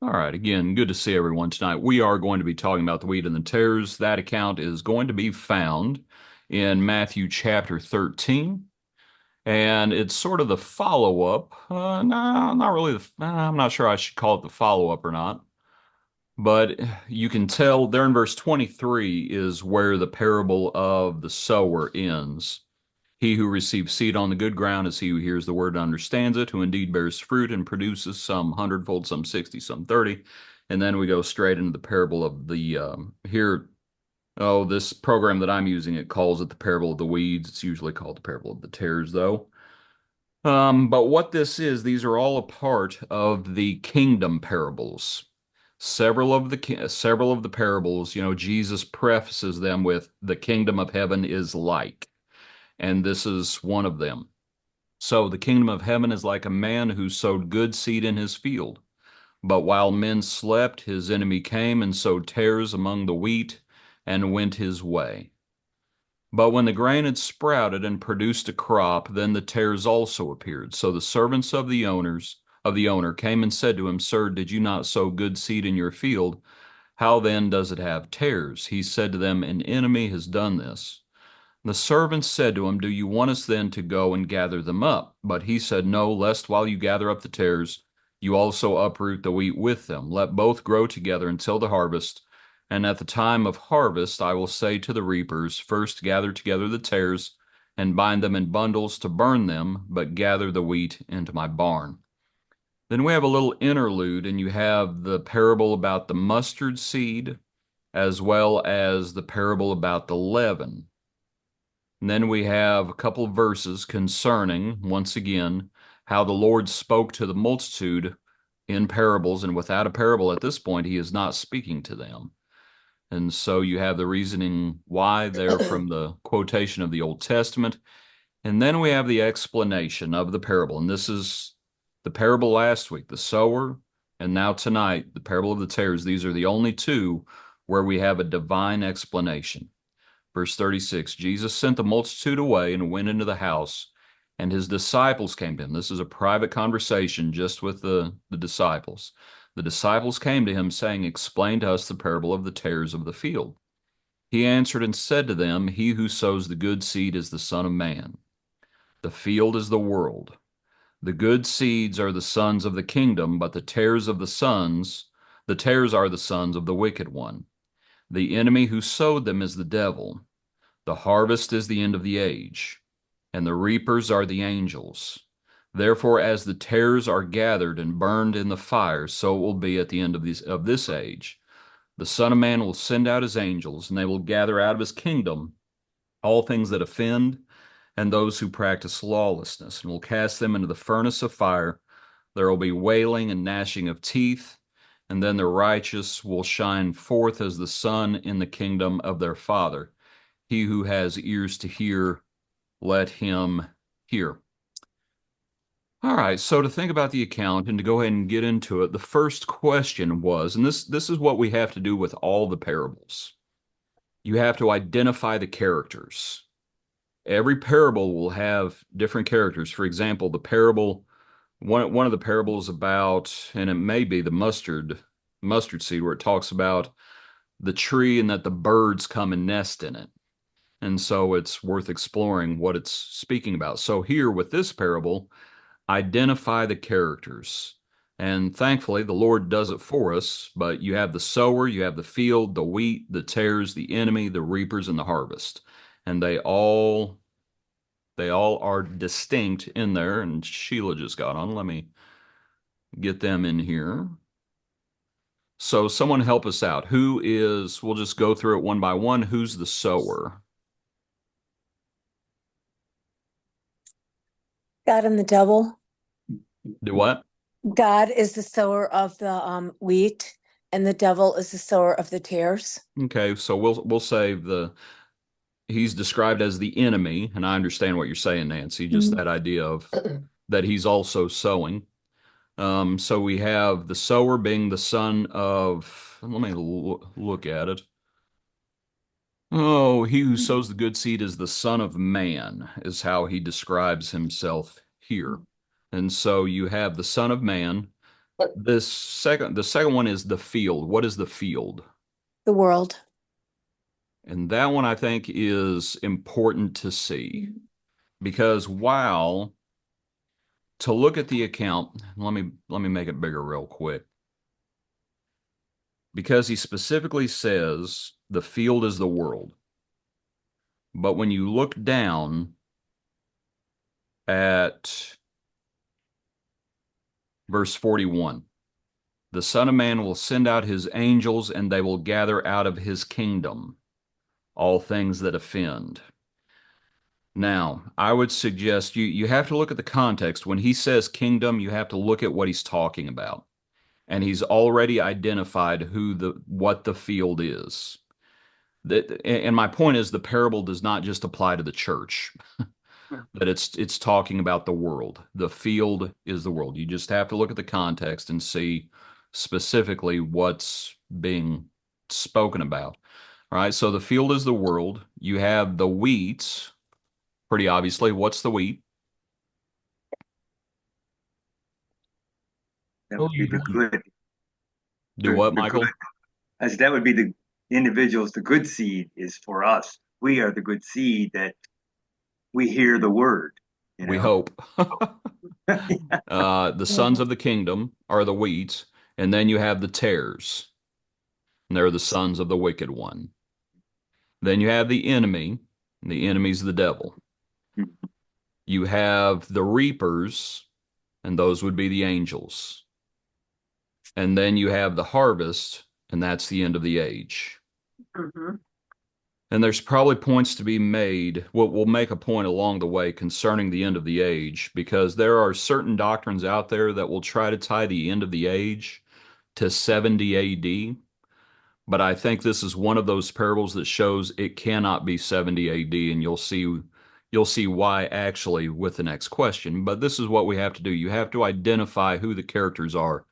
All right, again, good to see everyone tonight. We are going to be talking about the wheat and the tares. That account is going to be found in Matthew chapter 13, and it's sort of the follow-up. No, not really. I'm not sure I should call it the follow-up or not, but you can tell there in verse 23 is where the parable of the sower ends. He who receives seed on the good ground is he who hears the word and understands it, who indeed bears fruit and produces some hundredfold, some 60, some 30. And then we go straight into the parable of the this program that I'm using, it calls it the parable of the weeds. It's usually called the parable of the tares, though. But what this is, these are all a part of the kingdom parables. Several of the parables, Jesus prefaces them with the kingdom of heaven is like, and this is one of them. So the kingdom of heaven is like a man who sowed good seed in his field. But while men slept, his enemy came and sowed tares among the wheat and went his way. But when the grain had sprouted and produced a crop, then the tares also appeared. So the servants of the owner came and said to him, Sir, did you not sow good seed in your field? How then does it have tares? He said to them, An enemy has done this. The servants said to him, Do you want us then to go and gather them up? But he said, No, lest while you gather up the tares, you also uproot the wheat with them. Let both grow together until the harvest. And at the time of harvest, I will say to the reapers, First gather together the tares and bind them in bundles to burn them, but gather the wheat into my barn. Then we have a little interlude, and you have the parable about the mustard seed, as well as the parable about the leaven. And then we have a couple of verses concerning, once again, how the Lord spoke to the multitude in parables, and without a parable at this point, he is not speaking to them. And so you have the reasoning why there from the quotation of the Old Testament. And then we have the explanation of the parable. And this is the parable last week, the sower, and now tonight, the parable of the tares. These are the only two where we have a divine explanation. Verse 36, Jesus sent the multitude away and went into the house, and his disciples came to him. This is a private conversation just with the disciples. The disciples came to him, saying, Explain to us the parable of the tares of the field. He answered and said to them, He who sows the good seed is the Son of Man. The field is the world. The good seeds are the sons of the kingdom, but the tares are the sons of the wicked one. The enemy who sowed them is the devil. The harvest is the end of the age, and the reapers are the angels. Therefore, as the tares are gathered and burned in the fire, so it will be at the end of this age. The Son of Man will send out his angels, and they will gather out of his kingdom all things that offend and those who practice lawlessness, and will cast them into the furnace of fire. There will be wailing and gnashing of teeth, and then the righteous will shine forth as the sun in the kingdom of their Father. He who has ears to hear, let him hear. All right, so to think about the account and to go ahead and get into it, the first question was, and this is what we have to do with all the parables. You have to identify the characters. Every parable will have different characters. For example, one of the parables about, and it may be the mustard seed, where it talks about the tree and that the birds come and nest in it. And so it's worth exploring what it's speaking about. So here with this parable, identify the characters. And thankfully, the Lord does it for us. But you have the sower, you have the field, the wheat, the tares, the enemy, the reapers, and the harvest. And they all are distinct in there. And Sheila just got on. Let me get them in here. So someone help us out. We'll just go through it one by one. Who's the sower? God and the devil. Do what? God is the sower of the wheat, and the devil is the sower of the tares. Okay, so we'll say he's described as the enemy, and I understand what you're saying, Nancy, just Mhm. that idea of that he's also sowing. So we have the sower being the son of, let me look at it. Oh, he who sows the good seed is the Son of Man, is how he describes himself here. And so you have the Son of Man, The second one is the field. What is the field? The world. And that one I think is important to see because while to look at the account, let me make it bigger real quick. Because he specifically says the field is the world. But when you look down at verse 41, the Son of Man will send out his angels, and they will gather out of his kingdom all things that offend. Now, I would suggest you have to look at the context. When he says kingdom, you have to look at what he's talking about. And he's already identified what the field is. And my point is the parable does not just apply to the church, that it's talking about the world. The field is the world. You just have to look at the context and see specifically what's being spoken about. All right, so the field is the world. You have the wheat, pretty obviously. What's the wheat? That Oh, would be you the good, do what, the good. Michael? As that would be the individuals. The good seed is for us. We are the good seed that we hear the word. You We know. hope. The sons of the kingdom are the wheat, and then you have the tares, and they're the sons of the wicked one. Then you have the enemy, and the enemy's the devil. You have the reapers, and those would be the angels. And then you have the harvest, and that's the end of the age. Mhm. And there's probably points to be made. We'll make a point along the way concerning the end of the age, because there are certain doctrines out there that will try to tie the end of the age to 70 AD. But I think this is one of those parables that shows it cannot be 70 AD, and you'll see why actually with the next question. But this is what we have to do. You have to identify who the characters are.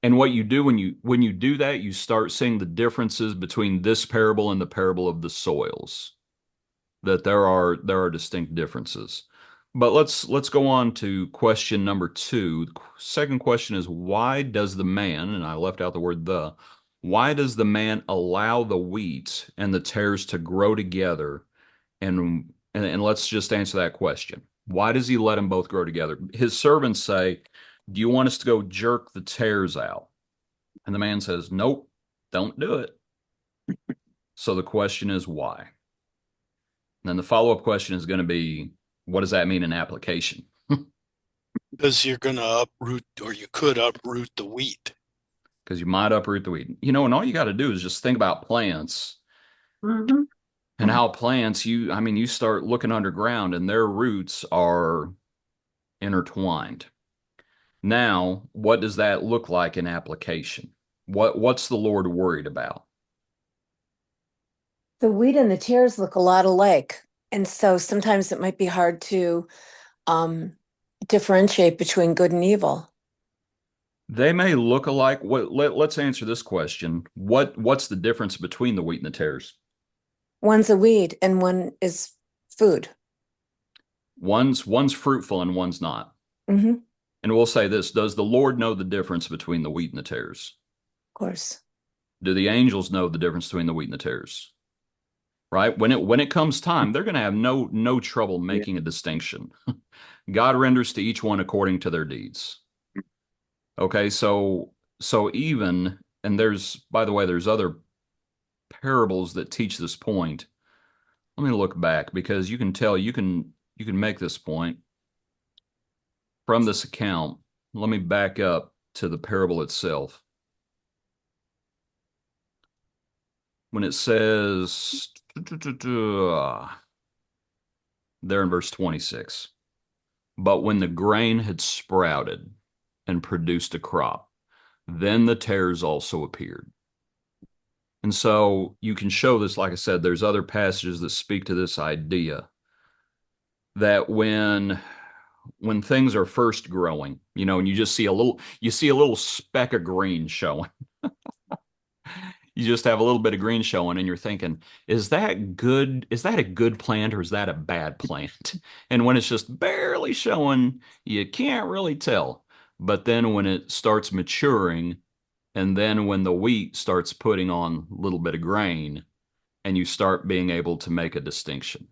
And what you do when you do that, you start seeing the differences between this parable and the parable of the soils. That there are distinct differences. But let's go on to question number two. The second question is why does the man, and I left out the word the, why does the man allow the wheat and the tares to grow together? And let's just answer that question. Why does he let them both grow together? His servants say, "Do you want us to go jerk the tares out?" And the man says, "Nope, don't do it." So the question is why? And then the follow-up question is going to be, what does that mean in application? Because you're going to uproot, or you could uproot the wheat. Because you might uproot the weed. And all you got to do is just think about plants Mhm. and how plants, you start looking underground and their roots are intertwined. Now, what does that look like in application? What's the Lord worried about? The wheat and the tares look a lot alike. And so sometimes it might be hard to um, differentiate between good and evil. They may look alike. Let's answer this question. What's the difference between the wheat and the tares? One's a weed and one is food. One's fruitful and one's not. Hmm. Of And we'll say this, does the Lord know the difference between the wheat and the tares? course. Do the angels know the difference between the wheat and the tares? Right? When it comes time, they're going to have no trouble Yeah. making a distinction. God renders to each one according to their deeds. Okay, so even, and by the way, there's other parables that teach this point. Let me look back because you can tell you can make this point from this account. Let me back up to the parable itself. When it says there in verse 26, but when the grain had sprouted and produced a crop, then the tares also appeared. And so you can show this, like I said, there's other passages that speak to this idea that when things are first growing, and you see a little speck of green showing. You just have a little bit of green showing and you're thinking, is that good? Is that a good plant or is that a bad plant? And when it's just barely showing, you can't really tell. But then when it starts maturing, and then when the wheat starts putting on a little bit of grain, and you start being able to make a distinction.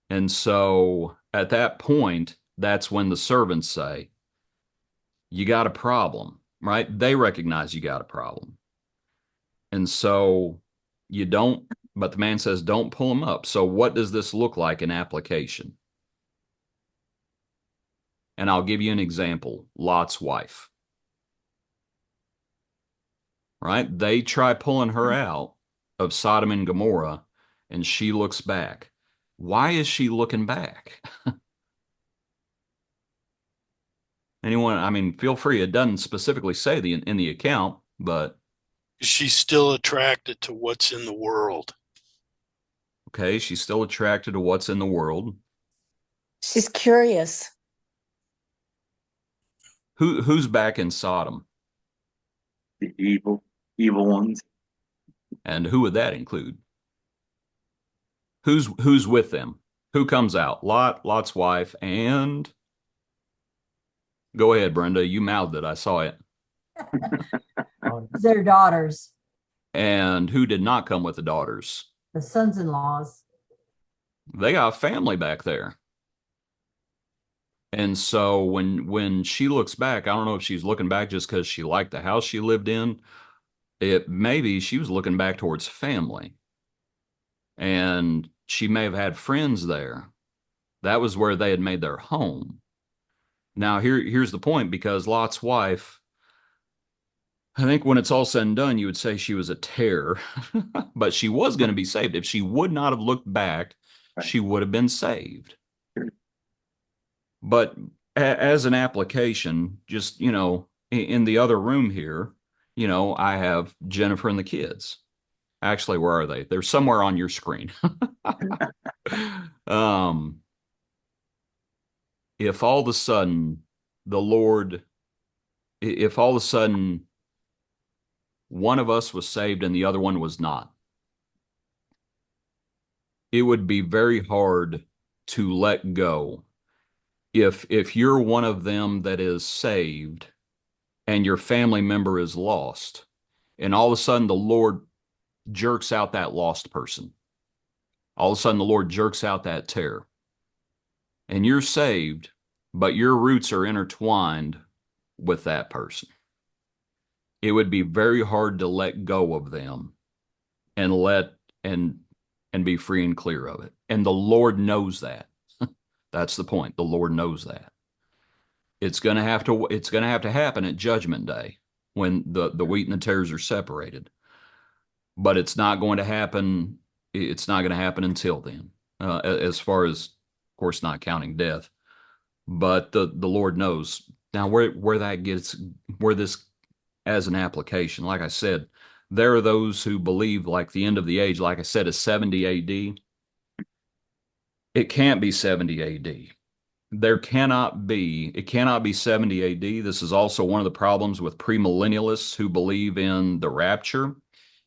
And so at that point, that's when the servants say, you got a problem, right? They recognize you got a problem. And so you don't, but the man says, don't pull them up. So what does this look like in application? And I'll give you an example. Lot's wife, right? They try pulling her out of Sodom and Gomorrah, and she looks back. Why is she looking back? Anyone, I mean, feel free. It doesn't specifically say in the account, but She's still attracted to what's in the world. okay, she's still attracted to what's in the world. She's curious. Who's back in Sodom? The evil ones. And who would that include? Who's with them? Who comes out? Lot's wife, and go ahead, Brenda. You mouthed it. I saw it. Their daughters, And who did not come with the daughters? the sons-in-laws. They got family back there. And so when she looks back, I don't know if she's looking back just because she liked the house she lived in. It maybe she was looking back towards family. And she may have had friends there. That was where they had made their home. Now here's the point, because Lot's wife, I think when it's all said and done, you would say she was a terror, but she was going to be saved. If she would not have looked back, she would have been saved. But as an application, just, in the other room here, I have Jennifer and the kids. Actually, where are they? They're somewhere on your screen. If all of a sudden if all of a sudden one of us was saved and the other one was not, it would be very hard to let go. If you're one of them that is saved and your family member is lost, and all of a sudden the Lord jerks out that lost person, all of a sudden the Lord jerks out that terror, and you're saved, but your roots are intertwined with that person, it would be very hard to let go of them and be free and clear of it. And the Lord knows that. That's the point. The Lord knows that. It's going to have to happen at Judgment Day when the wheat and the tares are separated. But it's not going to happen. It's not going to happen until then, as far as, of course, not counting death. But the Lord knows. Now, where this as an application, like I said, there are those who believe like the end of the age, like I said, is 70 AD. It can't be 70 AD. It cannot be 70 AD. This is also one of the problems with premillennialists who believe in the rapture,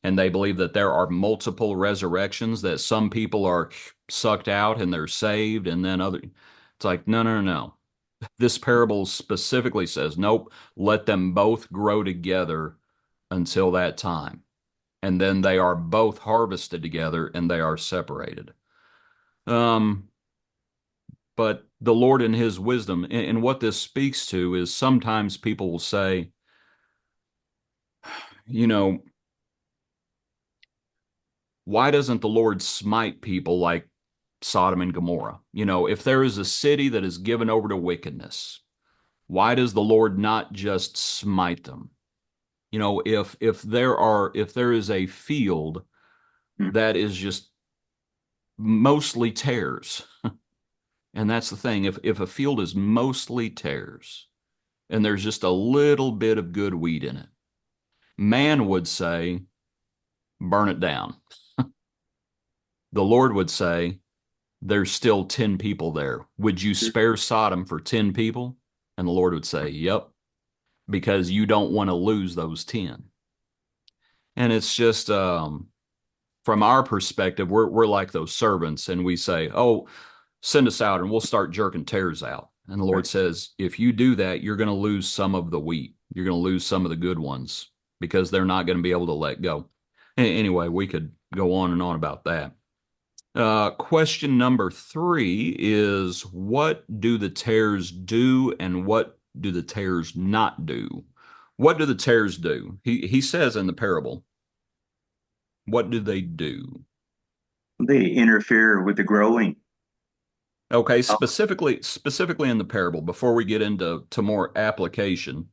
and they believe that there are multiple resurrections, that some people are sucked out and they're saved, and then it's like, no. This parable specifically says, nope, let them both grow together until that time. And then they are both harvested together and they are separated. But the Lord in his wisdom, and what this speaks to is sometimes people will say, why doesn't the Lord smite people like Sodom and Gomorrah? If there is a city that is given over to wickedness, why does the Lord not just smite them? If there is a field that is just mostly tares, and that's the thing, if a field is mostly tares and there's just a little bit of good wheat in it, man would say, burn it down. The Lord would say, there's still 10 people there. Would you spare Sodom for 10 people? And the Lord would say, yep, because you don't want to lose those 10. And it's just, from our perspective, we're like those servants, and we say, oh, send us out and we'll start jerking tares out. And the Lord Right. says, if you do that, you're going to lose some of the wheat. You're going to lose some of the good ones because they're not going to be able to let go. Anyway, we could go on and on about that. Question number 3 is, what do the tares do and what do the tares not do? What do the tares do? He says in the parable, what do they do? They interfere with the growing. Okay, Oh, specifically in the parable, before we get into more application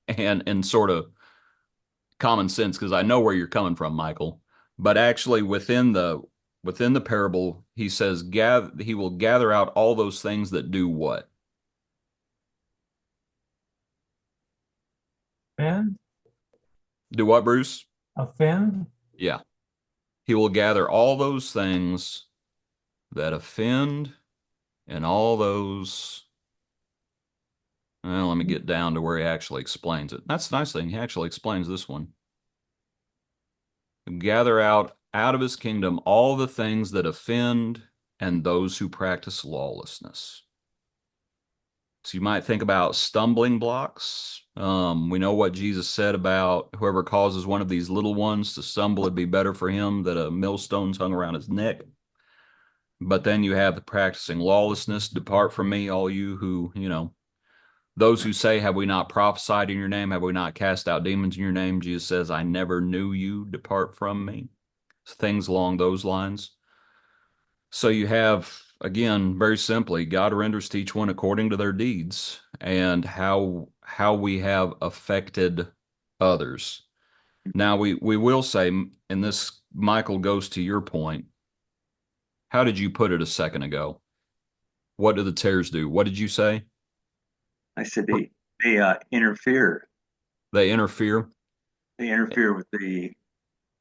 and sort of common sense, because I know where you're coming from, Michael. But actually, within the parable, he says, he will gather out all those things that do what? Offend? Do what, Bruce? Offend? Yeah. He will gather all those things that offend and all those. Well, let me get down to where he actually explains it. That's the nice thing. He actually explains this one. Gather out of his kingdom all the things that offend and those who practice lawlessness. So you might think about stumbling blocks. We know what Jesus said about whoever causes one of these little ones to stumble, it'd be better for him that a millstone's hung around his neck. But then you have the practicing lawlessness. Depart from me, all you who, those who say, have we not prophesied in your name? Have we not cast out demons in your name? Jesus says, I never knew you. Depart from me. So things along those lines. So you have, again, very simply, God renders to each one according to their deeds and how we have affected others. Now we will say, and this, Michael, goes to your point. How did you put it a second ago? What do the tares do? What did you say? I said they interfere. They interfere. They interfere with the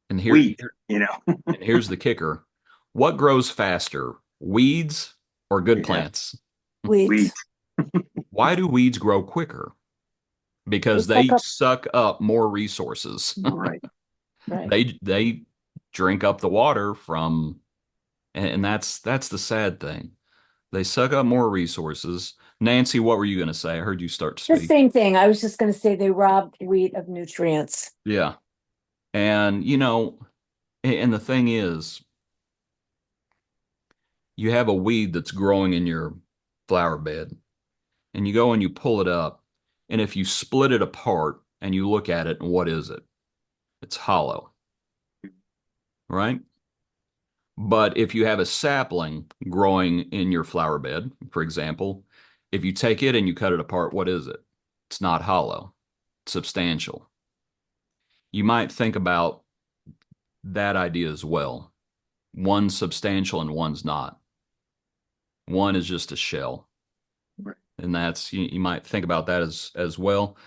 And wheat, you know. and here's the kicker. What grows faster, weeds or good Yeah. plants? Weeds. Wheat. Why do weeds grow quicker? Because They they suck up- suck up more resources. Right. Right. They drink up the water from, and that's the sad thing. They suck up more resources. Nancy, what were you going to say? I heard you start to The speak. same thing. I was just going to say they rob wheat of nutrients. Yeah. And, and the thing is, you have a weed that's growing in your flower bed, and you go and you pull it up, and if you split it apart and you look at it, and what is it? It's hollow, right? But if you have a sapling growing in your flower bed, for example, if you take it and you cut it apart, what is it? It's not hollow, it's substantial. You might think about that idea as well. One's substantial and one's not. One is just a shell. Right. And that's, you might think about that as well.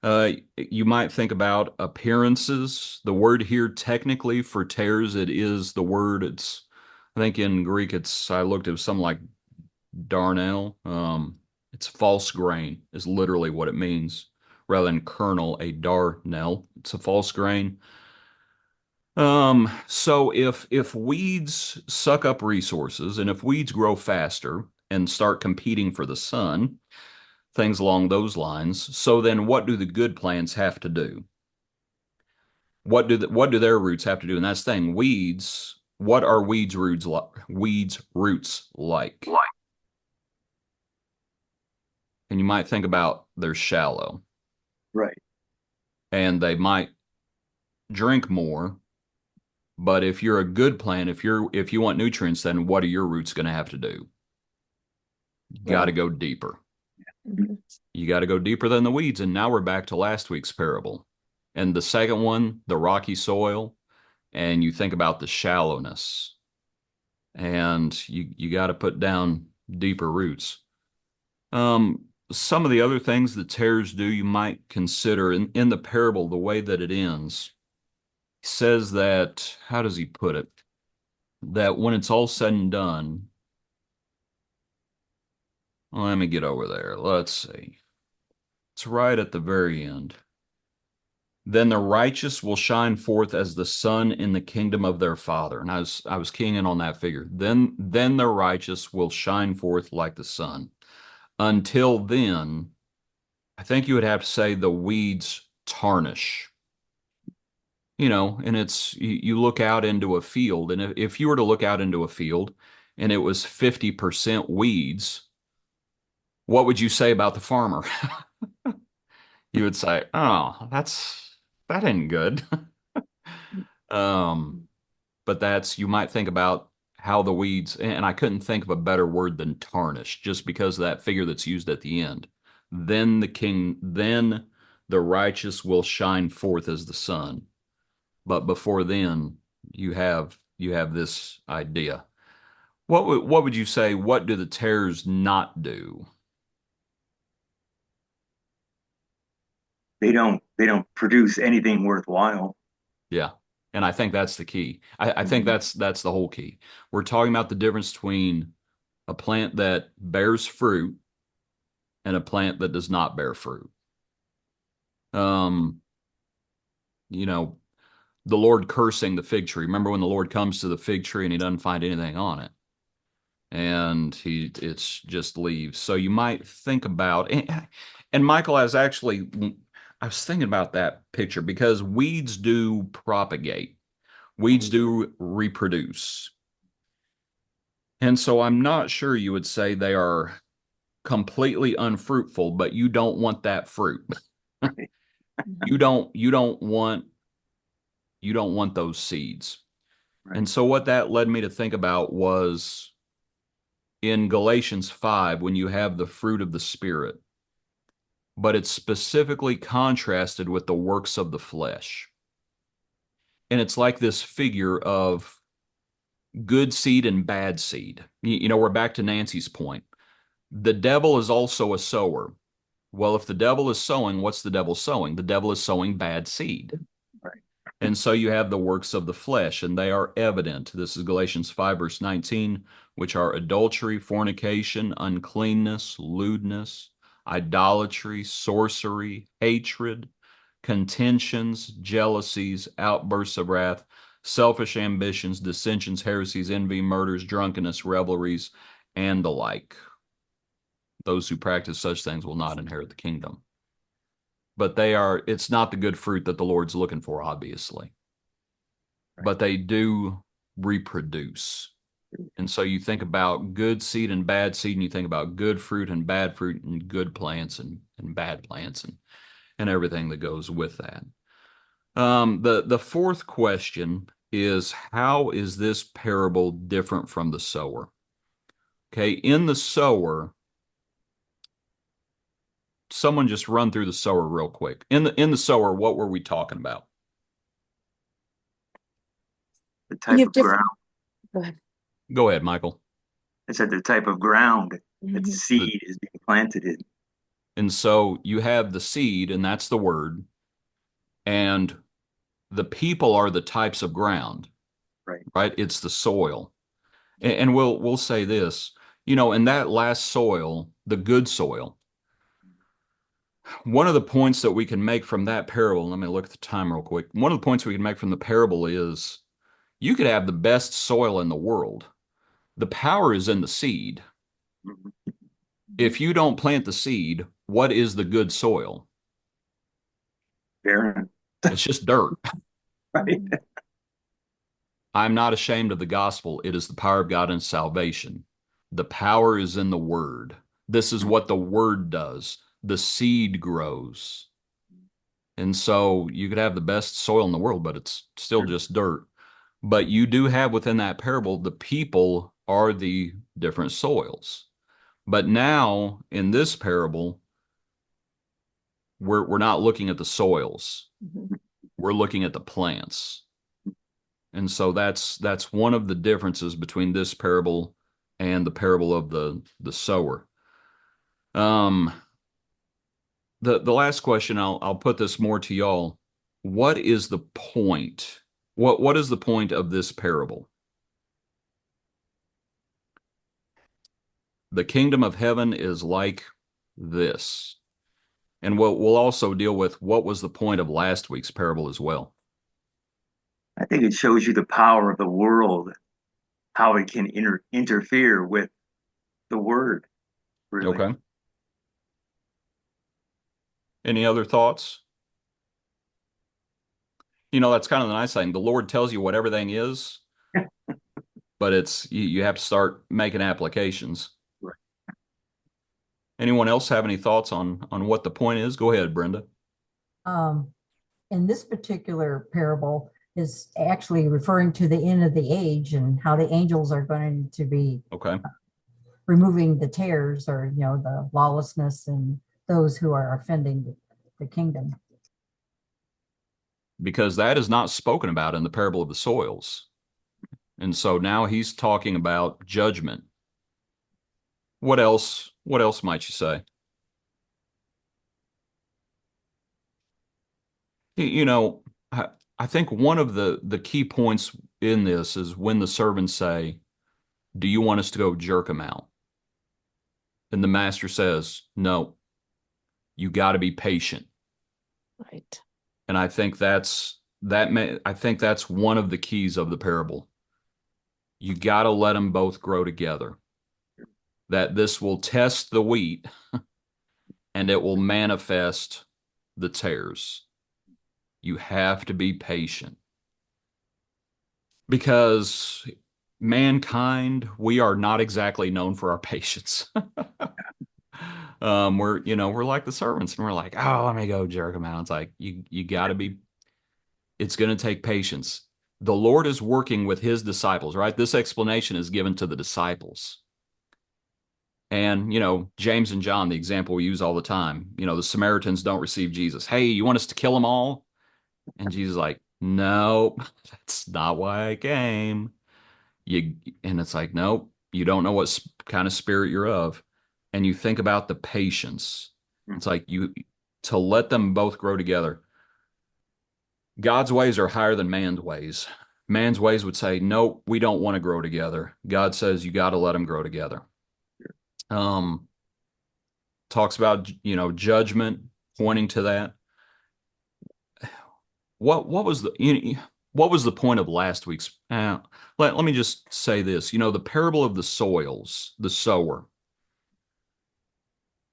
You might think about appearances. The word here, technically for tares, it is the word. I think in Greek, I looked at something like darnel. It's false grain is literally what it means, rather than kernel, a darnel. It's a false grain. So if weeds suck up resources and if weeds grow faster and start competing for the sun, things along those lines, so then what do the good plants have to do? What do their roots have to do? And that's the thing, weeds, what are weeds roots like? And you might think about they're shallow. Right. And they might drink more. But if you're a good plant, if you want nutrients, then what are your roots going to have to do? You got to go deeper. Mhm. You got to go deeper than the weeds. And now we're back to last week's parable. And the second one, the rocky soil, and you think about the shallowness. And you got to put down deeper roots. Some of the other things that tares do, you might consider in the parable, the way that it ends. He says that, how does he put it? That when it's all said and done, let me get over there. Let's see. It's right at the very end. Then the righteous will shine forth as the sun in the kingdom of their Father. And I was keying in on that figure. Then the righteous will shine forth like the sun. until then, I think you would have to say the weeds tarnish. And it's you look out into a field, and if you were to look out into a field and it was 50% weeds, what would you say about the farmer? You would say, "Oh, that ain't good." Um, but you might think about how the weeds, and I couldn't think of a better word than tarnish, just because of that figure that's used at the end. Then the righteous will shine forth as the sun. But before then, you have this idea. What would you say? What do the tares not do? They don't produce anything worthwhile. Yeah. And I think that's the key. I think that's the whole key. We're talking about the difference between a plant that bears fruit and a plant that does not bear fruit. Um, you know, the Lord cursing the fig tree. Remember when the Lord comes to the fig tree and he doesn't find anything on it, and it's just leaves. So you might think about, and Michael, I was thinking about that picture because weeds do propagate. Weeds do reproduce. And so I'm not sure you would say they are completely unfruitful, but you don't want that fruit. You don't want those seeds. Right. And so what that led me to think about was in Galatians 5 when you have the fruit of the Spirit, but it's specifically contrasted with the works of the flesh. And it's like this figure of good seed and bad seed. We're back to Nancy's point. The devil is also a sower. Well, if the devil is sowing, what's the devil sowing? The devil is sowing bad seed. Right. And so you have the works of the flesh, and they are evident. This is Galatians 5, verse 19, which are adultery, fornication, uncleanness, lewdness, idolatry, sorcery, hatred, contentions, jealousies, outbursts of wrath, selfish ambitions, dissensions, heresies, envy, murders, drunkenness, revelries, and the like. Those who practice such things will not inherit the kingdom. But it's not the good fruit that the Lord's looking for, obviously. Right. But they do reproduce. And so you think about good seed and bad seed, and you think about good fruit and bad fruit, and good plants and bad plants, and everything that goes with that. The fourth question is, how is this parable different from the sower? Okay, in the sower, someone just run through the sower real quick. In the sower, what were we talking about? The type of different. ground. Go ahead. Go ahead, Michael. I said the type of ground that the Mhm. seed is being planted in. And so you have the seed, and that's the word, and the people are the types of ground, Right. It's the soil. And we'll say this, in that last soil, the good soil, one of the points that we can make from that parable, let me look at the time real quick. One of the points we can make from the parable is you could have the best soil in the world. The power is in the seed. Mhm. If you don't plant the seed, what is the good soil? Barren. It's just dirt. Right. I'm not ashamed of the gospel. It is the power of God in salvation. The power is in the word. This is what the word does. The seed grows. And so you could have the best soil in the world, but it's still just dirt. But you do have within that parable, the people are the different soils. But now in this parable, we're not looking at the soils. Mhm. We're looking at the plants. And so that's one of the differences between this parable and the parable of the sower. The last question, I'll put this more to y'all. What is the point? What is the point of this parable? The kingdom of heaven is like this. And we'll also deal with what was the point of last week's parable as well. I think it shows you the power of the world, how it can interfere with the word, really. Okay. Any other thoughts? You know, that's kind of the nice thing. The Lord tells you what everything is, but you have to start making applications. Right. Anyone else have any thoughts on what the point is? Go ahead, Brenda. Um, in this particular parable is actually referring to the end of the age and how the angels are going to be Okay. removing the tares, or the lawlessness and those who are offending the kingdom. Because that is not spoken about in the parable of the soils. And so now he's talking about judgment. What else? What else might you say? You know, I think one of the key points in this is when the servants say, "Do you want us to go jerk them out?" And the master says, "No, you got to be patient." Right. And I think I think that's one of the keys of the parable. You got to let them both grow together. That this will test the wheat and it will manifest the tares. You have to be patient. Because mankind, we are not exactly known for our patience. We're like the servants, and we're like, oh, let me go jerk them out. It's like you got to be. It's going to take patience. The Lord is working with his disciples, right? This explanation is given to the disciples. And, James and John, the example we use all the time, the Samaritans don't receive Jesus. Hey, you want us to kill them all? And Jesus is like, no, that's not why I came. And it's like, nope, you don't know what kind of spirit you're of. And you think about the patience. It's like to let them both grow together. God's ways are higher than man's ways. Man's ways would say, nope, we don't want to grow together. God says you got to let them grow together. Talks about, judgment, pointing to that. What was the point of last week's? Let me just say this. The parable of the soils, the sower.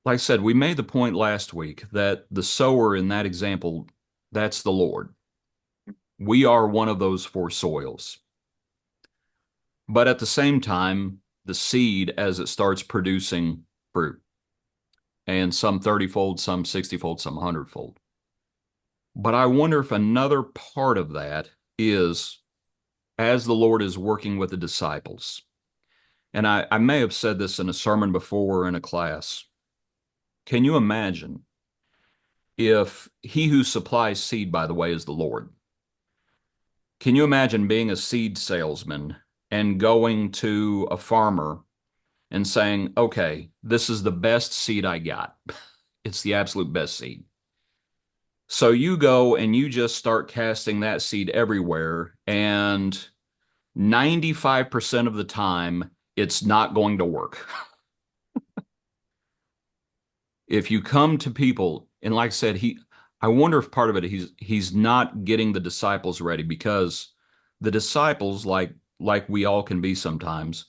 Like I said, we made the point last week that the sower in that example, that's the Lord. We are one of those four soils. But at the same time, the seed, as it starts producing fruit, and some 30-fold, some 60-fold, some 100-fold. But I wonder if another part of that is as the Lord is working with the disciples. And I may have said this in a sermon before or in a class. Can you imagine if he who supplies seed, by the way, is the Lord? Can you imagine being a seed salesman and going to a farmer and saying, okay, this is the best seed I got. It's the absolute best seed. So you go and you just start casting that seed everywhere, and 95% of the time, it's not going to work. If you come to people, and like I said, I wonder if part of it he's not getting the disciples ready, because the disciples, like we all can be sometimes,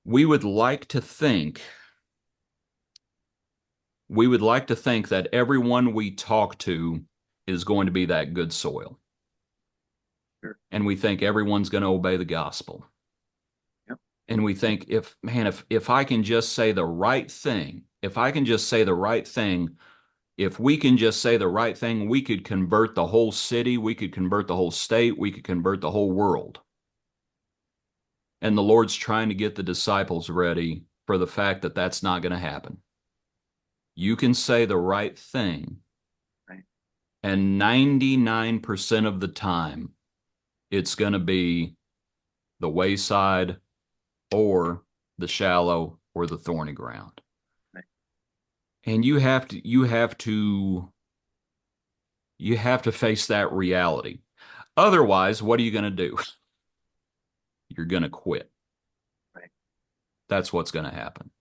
we would like to think that everyone we talk to is going to be that good soil. Sure. And we think everyone's going to obey the gospel. Yep. And we think if I can just say the right thing, if we can just say the right thing, we could convert the whole city, we could convert the whole state, we could convert the whole world. And the Lord's trying to get the disciples ready for the fact that that's not going to happen. You can say the right thing, right, and 99% of the time, it's going to be the wayside or the shallow or the thorny ground. right. And you have to face that reality. Otherwise, what are you going to do? You're going to quit. Right. That's what's going to happen.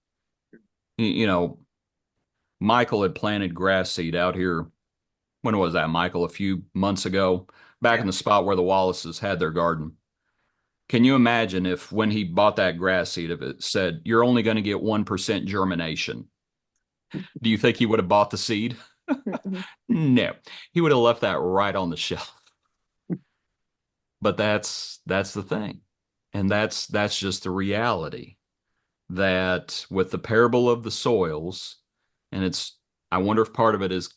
Michael had planted grass seed out here. When was that, Michael? A few months ago, back in the spot where the Wallaces had their garden. Can you imagine if when he bought that grass seed, if it said, you're only going to get 1% germination? Do you think he would have bought the seed? Mm-mm. No, he would have left that right on the shelf. But that's the thing. And that's just the reality that with the parable of the soils, and I wonder if part of it is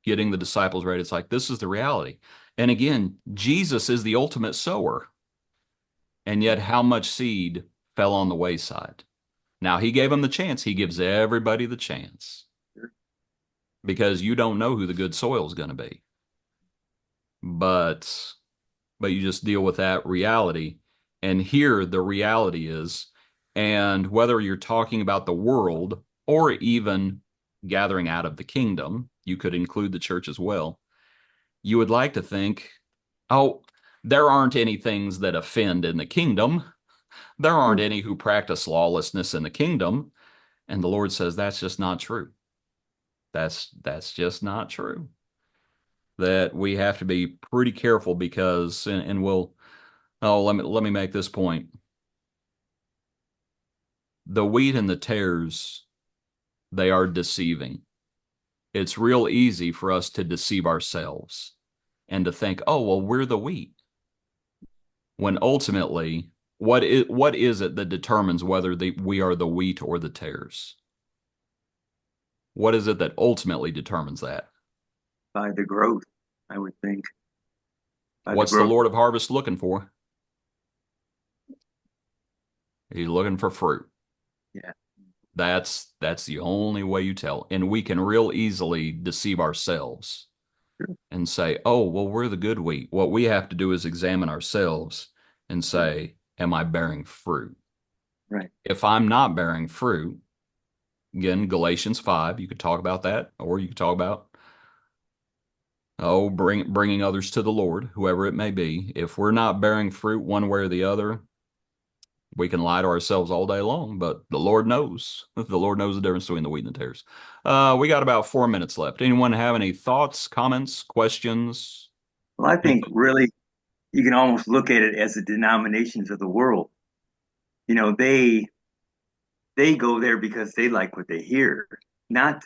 getting the disciples right. It's like, this is the reality. And again, Jesus is the ultimate sower. And yet, how much seed fell on the wayside? Now, he gave them the chance. He gives everybody the chance because you don't know who the good soil is going to be. But you just deal with that reality. And here, the reality is, and whether you're talking about the world or even gathering out of the kingdom, you could include the church as well. You would like to think, oh, there aren't any things that offend in the kingdom. There aren't any who practice lawlessness in the kingdom. And the Lord says that's just not true. That's just not true. That we have to be pretty careful because, and let me make this point. The wheat and the tares, they are deceiving. It's real easy for us to deceive ourselves and to think, oh, well, we're the wheat. When ultimately, what is it that determines whether we are the wheat or the tares? What is it that ultimately determines that? By the growth, I would think. What's the Lord of Harvest looking for? He's looking for fruit. Yeah. That's the only way you tell. And we can real easily deceive ourselves and say, oh, well, we're the good wheat. What we have to do is examine ourselves and say, am I bearing fruit? Right. If I'm not bearing fruit, again, Galatians 5, you could talk about that, or you could talk about, bringing others to the Lord, whoever it may be. If we're not bearing fruit one way or the other, we can lie to ourselves all day long, but the Lord knows. The Lord knows the difference between the wheat and the tares. We got about 4 minutes left. Anyone have any thoughts, comments, questions? Well, I think really you can almost look at it as the denominations of the world. You know, they go there because they like what they hear, not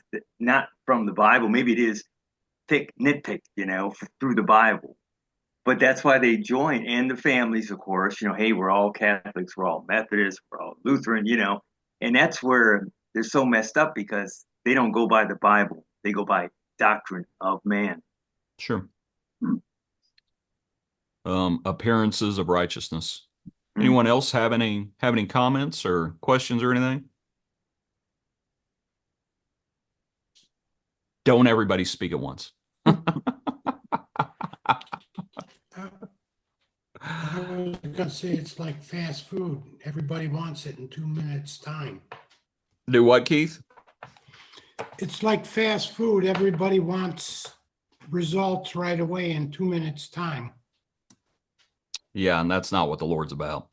from the Bible. Maybe it is nitpick, through the Bible. But that's why they join, and the families, of course. Hey, we're all Catholics, we're all Methodists, we're all Lutheran, and that's where they're so messed up because they don't go by the Bible; they go by doctrine of man. Sure. Appearances of righteousness. Hmm. Anyone else have any comments or questions or anything? Don't everybody speak at once. I was gonna say it's like fast food. Everybody wants it in 2 minutes time. Do what, Keith? It's like fast food. Everybody wants results right away in 2 minutes time. Yeah, and that's not what the Lord's about.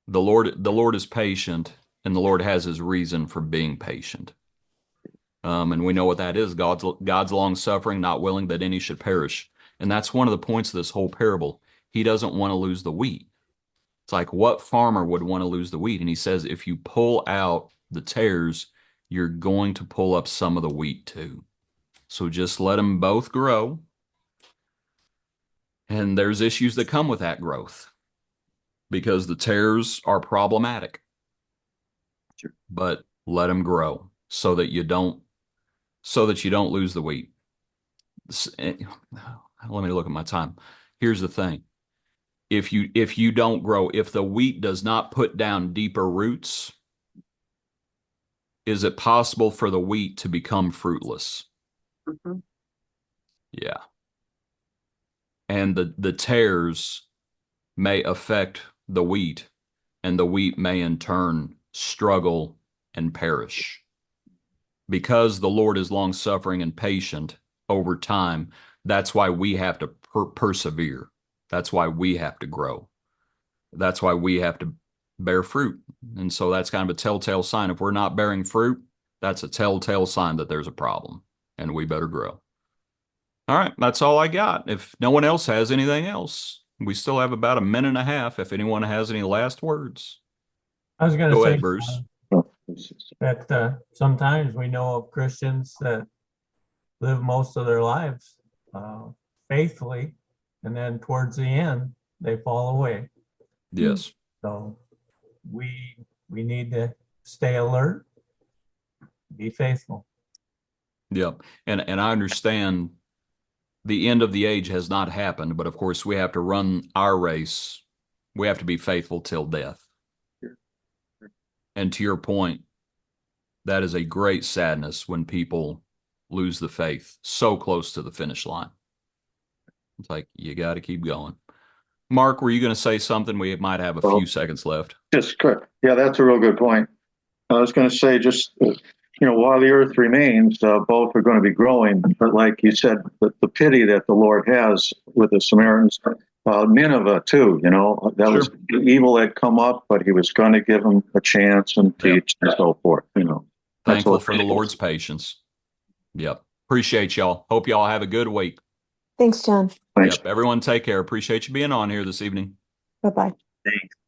The Lord is patient, and the Lord has his reason for being patient. And we know what that is. God's long suffering, not willing that any should perish. And that's one of the points of this whole parable. He doesn't want to lose the wheat. It's like, what farmer would want to lose the wheat? And he says, if you pull out the tares, you're going to pull up some of the wheat too. So just let them both grow. And there's issues that come with that growth because the tares are problematic. Sure. But let them grow so that you don't lose the wheat. Let me look at my time. Here's the thing. If you don't grow, if the wheat does not put down deeper roots, is it possible for the wheat to become fruitless? Mm-hmm. Yeah. And the tares may affect the wheat, and the wheat may in turn struggle and perish. Because the Lord is long suffering and patient over time, that's why we have to persevere. That's why we have to grow. That's why we have to bear fruit. And so that's kind of a telltale sign. If we're not bearing fruit, that's a telltale sign that there's a problem and we better grow. All right, that's all I got. If no one else has anything else, we still have about a minute and a half. If anyone has any last words, I was going to go say ahead, Bruce. that sometimes we know of Christians that live most of their lives faithfully, and then towards the end, they fall away. Yes. So we need to stay alert, be faithful. Yep. And I understand the end of the age has not happened, but of course we have to run our race. We have to be faithful till death. And to your point, that is a great sadness when people lose the faith so close to the finish line. It's like, you got to keep going. Mark, were you going to say something? We might have a few seconds left. Just correct. Yeah, that's a real good point. I was going to say, just, while the earth remains, both are going to be growing. But like you said, the pity that the Lord has with the Samaritans, Nineveh too, that was evil had come up, but he was going to give them a chance and teach and so forth, Thankful for the Lord's patience. Yep. Appreciate y'all. Hope y'all have a good week. Thanks, John. Thanks. Yep. Everyone take care. Appreciate you being on here this evening. Bye-bye. Thanks.